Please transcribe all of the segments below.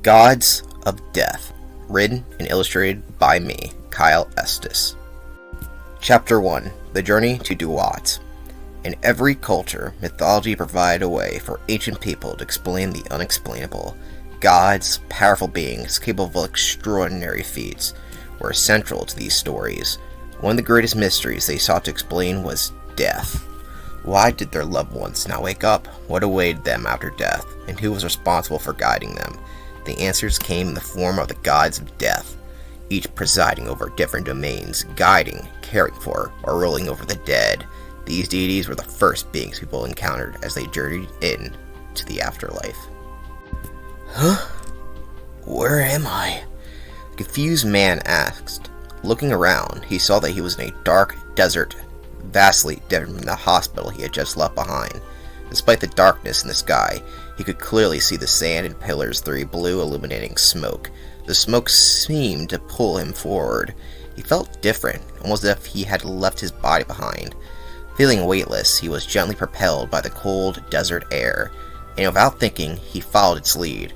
Gods of Death, written and illustrated by me, Kyle Estes. Chapter 1, The Journey to Duat. In every culture, mythology provided a way for ancient people to explain the unexplainable. Gods, powerful beings capable of extraordinary feats, were central to these stories. One of the greatest mysteries they sought to explain was death. Why did their loved ones not wake up? What awaited them after death? And who was responsible for guiding them? The answers came in the form of the gods of death, each presiding over different domains, guiding, caring for, or ruling over the dead. These deities were the first beings people encountered as they journeyed in to the afterlife. Huh? Where am I? The confused man asked. Looking around, he saw that he was in a dark desert, vastly different from the hospital he had just left behind. Despite the darkness in the sky, he could clearly see the sand and pillars through blue illuminating smoke. The smoke seemed to pull him forward. He felt different, almost as if he had left his body behind. Feeling weightless, he was gently propelled by the cold desert air, and without thinking, he followed its lead.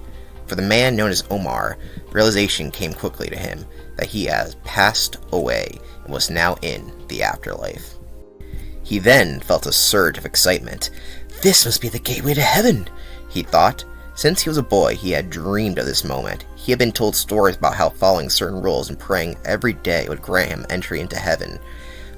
For the man known as Omar, realization came quickly to him that he had passed away and was now in the afterlife. He then felt a surge of excitement. This must be the gateway to heaven, he thought. Since he was a boy, he had dreamed of this moment. He had been told stories about how following certain rules and praying every day would grant him entry into heaven.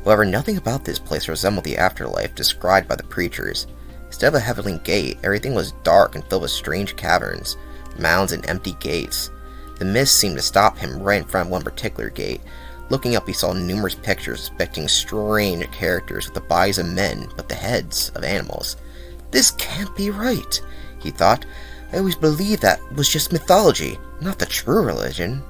However, nothing about this place resembled the afterlife described by the preachers. Instead of a heavenly gate, everything was dark and filled with strange caverns, mounds, and empty gates. The mist seemed to stop him right in front of one particular gate. Looking up, he saw numerous pictures depicting strange characters with the bodies of men but the heads of animals. This can't be right, he thought. I always believed that was just mythology, not the true religion.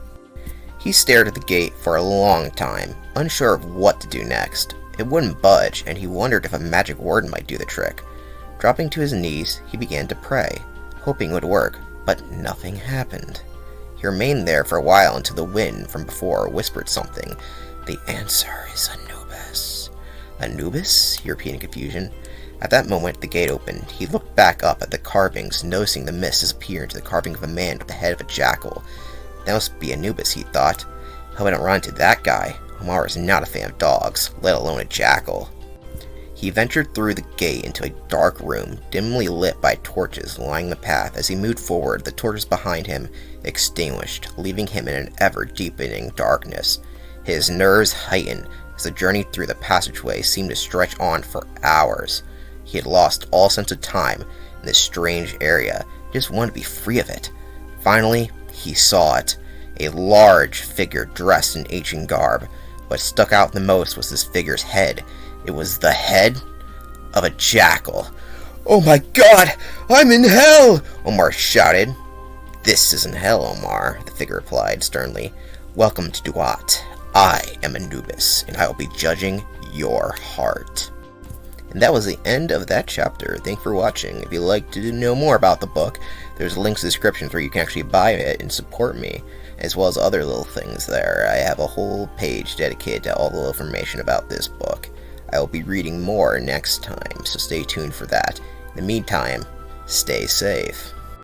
He stared at the gate for a long time, unsure of what to do next. It wouldn't budge, and he wondered if a magic word might do the trick. Dropping to his knees, he began to pray, hoping it would work, but nothing happened. He remained there for a while until the wind from before whispered something. The answer is Anubis. Anubis? He repeated in confusion. At that moment, the gate opened. He looked back up at the carvings, noticing the mist disappear into the carving of a man with the head of a jackal. That must be Anubis, he thought. Hope I don't run into that guy. Omar is not a fan of dogs, let alone a jackal. He ventured through the gate into a dark room, dimly lit by torches lining the path. As he moved forward, the torches behind him extinguished, leaving him in an ever-deepening darkness. His nerves heightened as the journey through the passageway seemed to stretch on for hours. He had lost all sense of time in this strange area. He just wanted to be free of it. Finally, he saw it. A large figure dressed in ancient garb. What stuck out the most was this figure's head. It was the head of a jackal. "Oh my God! I'm in hell!" Omar shouted. "This isn't hell, Omar," the figure replied sternly. "Welcome to Duat. I am Anubis, and I will be judging your heart." And that was the end of that chapter. Thanks for watching. If you'd like to know more about the book, there's links in the descriptions where you can actually buy it and support me, as well as other little things there. I have a whole page dedicated to all the little information about this book. I will be reading more next time, so stay tuned for that. In the meantime, stay safe.